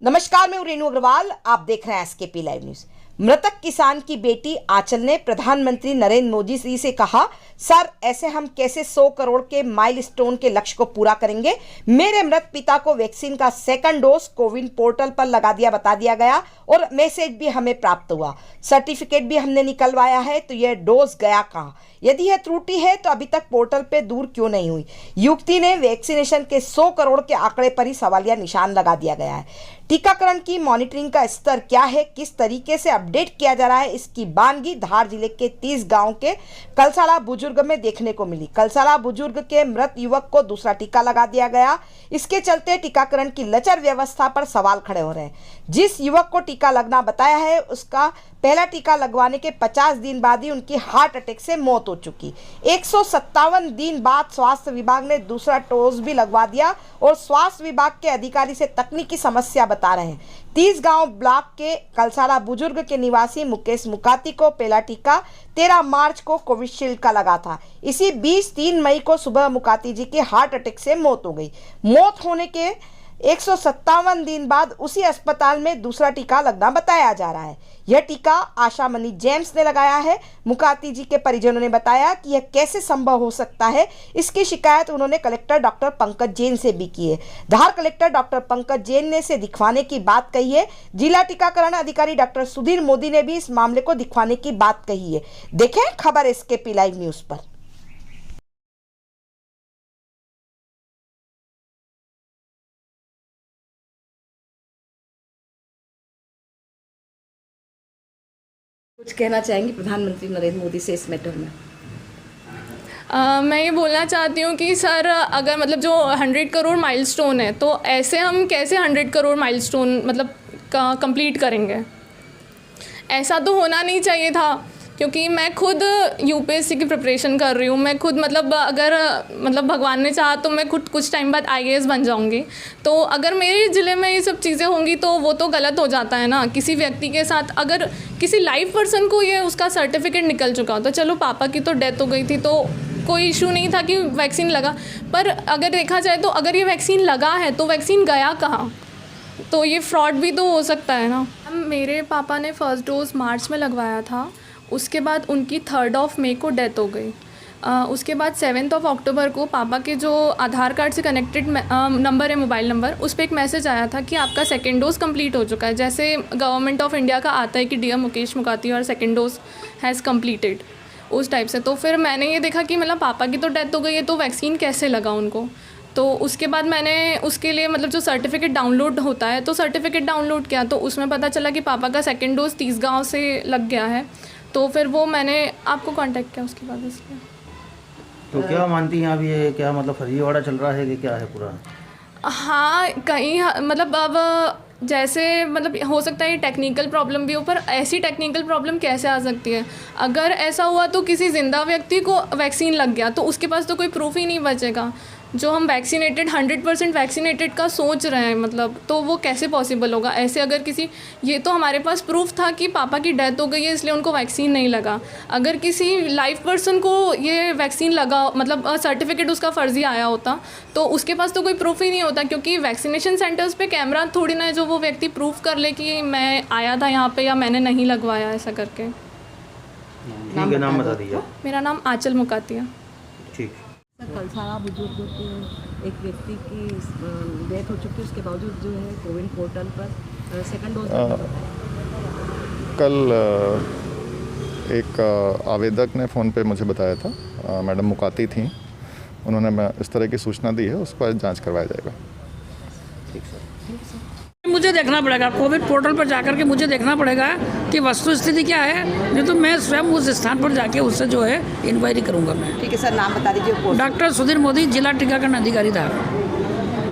नमस्कार, मैं हूं रेणु अग्रवाल। आप देख रहे हैं एसकेपी लाइव न्यूज। मृतक किसान की बेटी आंचल ने प्रधानमंत्री नरेंद्र मोदी जी से कहा, सर ऐसे हम कैसे 100 करोड़ के माइलस्टोन के लक्ष्य को पूरा करेंगे। मेरे मृत पिता को वैक्सीन का सेकंड डोज कोविन पोर्टल पर बता दिया गया और मैसेज भी हमें प्राप्त हुआ, सर्टिफिकेट भी हमने निकलवाया है। तो यह डोज गया कहाँ? यदि यह त्रुटि है तो अभी तक पोर्टल पे दूर क्यों नहीं हुई? युवती ने वैक्सीनेशन के 100 करोड़ के आंकड़े पर ही सवालिया निशान लगा दिया गया है। टीकाकरण की मॉनिटरिंग का स्तर क्या है, किस तरीके से अपडेट किया जा रहा है, इसकी बानगी धार जिले के 30 गांव के कलसाड़ा बुजुर्ग में देखने को मिली। कलसाड़ा बुजुर्ग के मृत युवक को दूसरा टीका लगा दिया गया। इसके चलते टीकाकरण की लचर व्यवस्था पर सवाल खड़े हो रहे हैं। जिस युवक को टीका लगना बताया है, उसका पहला टीका लगवाने के 50 दिन बाद ही उनकी हार्ट अटैक से मौत हो चुकी। 157 दिन बाद स्वास्थ्य विभाग ने दूसरा डोज भी लगवा दिया और स्वास्थ्य विभाग के अधिकारी से तकनीकी समस्या बता रहे हैं। 30 गांव ब्लॉक के कलसाड़ा बुजुर्ग के निवासी मुकेश मुकाती को पहला टीका 13 मार्च को कोविशील्ड का लगा था। इसी 3 मई को सुबह मुकाती जी की हार्ट अटैक से मौत हो गई। मौत होने के 157 दिन बाद उसी अस्पताल में दूसरा टीका लगना बताया जा रहा है। यह टीका आशा मनी जेम्स ने लगाया है। मुकाती जी के परिजनों ने बताया कि यह कैसे संभव हो सकता है। इसकी शिकायत उन्होंने कलेक्टर डॉक्टर पंकज जैन से भी की है। धार कलेक्टर डॉक्टर पंकज जैन ने इसे दिखवाने की बात कही है। जिला टीकाकरण अधिकारी डॉक्टर सुधीर मोदी ने भी इस मामले को दिखवाने की बात कही है। देखें खबर एसकेपी लाइव न्यूज पर। कुछ कहना चाहेंगे प्रधानमंत्री नरेंद्र मोदी से इस मैटर में? मैं ये बोलना चाहती हूँ कि सर अगर मतलब जो 100 करोड़ माइलस्टोन है, तो ऐसे हम कैसे 100 करोड़ माइलस्टोन मतलब कंप्लीट करेंगे? ऐसा तो होना नहीं चाहिए था, क्योंकि मैं खुद यूपीएससी की प्रिपरेशन कर रही हूँ। मैं खुद मतलब अगर मतलब भगवान ने चाहा तो मैं खुद कुछ टाइम बाद आईएएस बन जाऊँगी। तो अगर मेरे ज़िले में ये सब चीज़ें होंगी तो वो तो गलत हो जाता है ना। किसी व्यक्ति के साथ अगर किसी लाइव पर्सन को ये उसका सर्टिफिकेट निकल चुका हो, तो चलो पापा की तो डेथ हो गई थी तो कोई इशू नहीं था कि वैक्सीन लगा, पर अगर देखा जाए तो अगर ये वैक्सीन लगा है तो वैक्सीन गया कहाँ? तो ये फ्रॉड भी तो हो सकता है ना। मेरे पापा ने फर्स्ट डोज मार्च में लगवाया था, उसके बाद उनकी 3 मई को डेथ हो गई। उसके बाद 7 अक्टूबर को पापा के जो आधार कार्ड से कनेक्टेड नंबर है, मोबाइल नंबर, उस पर एक मैसेज आया था कि आपका सेकेंड डोज कंप्लीट हो चुका है। जैसे गवर्नमेंट ऑफ इंडिया का आता है कि डियर मुकेश मुकाती और सेकेंड डोज हैज़ कंप्लीटेड, उस टाइप से। तो फिर मैंने ये देखा कि मतलब पापा की तो डेथ हो गई है, तो वैक्सीन कैसे लगा उनको। तो उसके बाद मैंने उसके लिए मतलब जो सर्टिफिकेट डाउनलोड होता है, तो सर्टिफिकेट डाउनलोड किया तो उसमें पता चला कि पापा का सेकेंड डोज 30 गाँव से लग गया है। तो फिर वो मैंने आपको कांटेक्ट किया उसके बाद इसलिए। तो क्या मानती हैं आप, ये क्या मतलब फर्जीवाड़ा चल रहा है कि क्या है पूरा? हाँ, कहीं मतलब अब जैसे मतलब हो सकता है ये टेक्निकल प्रॉब्लम भी हो, पर ऐसी टेक्निकल प्रॉब्लम कैसे आ सकती है? अगर ऐसा हुआ तो किसी ज़िंदा व्यक्ति को वैक्सीन लग गया तो उसके पास तो कोई प्रूफ ही नहीं बचेगा। जो हम वैक्सीनेटेड 100% वैक्सीनेटेड का सोच रहे हैं मतलब, तो वो कैसे पॉसिबल होगा? ऐसे अगर किसी, ये तो हमारे पास प्रूफ था कि पापा की डेथ हो गई है इसलिए उनको वैक्सीन नहीं लगा। अगर किसी लाइव पर्सन को ये वैक्सीन लगा मतलब सर्टिफिकेट उसका फ़र्ज़ी आया होता तो उसके पास तो कोई प्रूफ ही नहीं होता, क्योंकि वैक्सीनेशन सेंटर्स पे कैमरा थोड़ी ना है जो वो व्यक्ति प्रूफ कर ले कि मैं आया था यहाँ पे या मैंने नहीं लगवाया ऐसा करके। ठीक है, नाम बता दीजिए। मेरा नाम आंचल मुकाती है। ठीक। कलसाड़ा बुजुर्ग के एक व्यक्ति की डेथ हो चुकी है, उसके बावजूद जो है कोविन पोर्टल पर सेकंड डोज कल एक आवेदक ने फ़ोन पे मुझे बताया था, मैडम मुकाती थी, उन्होंने इस तरह की सूचना दी है, उस पर जांच करवाया जाएगा। ठीक सर। मुझे देखना पड़ेगा कोविड पोर्टल पर जाकर के, मुझे देखना पड़ेगा कि वस्तु स्थिति क्या है, नहीं तो मैं स्वयं उस स्थान पर जाके उससे जो है इंक्वायरी करूंगा मैं। ठीक है सर, नाम बता दीजिए। डॉक्टर सुधीर मोदी, जिला टीकाकरण अधिकारी धार।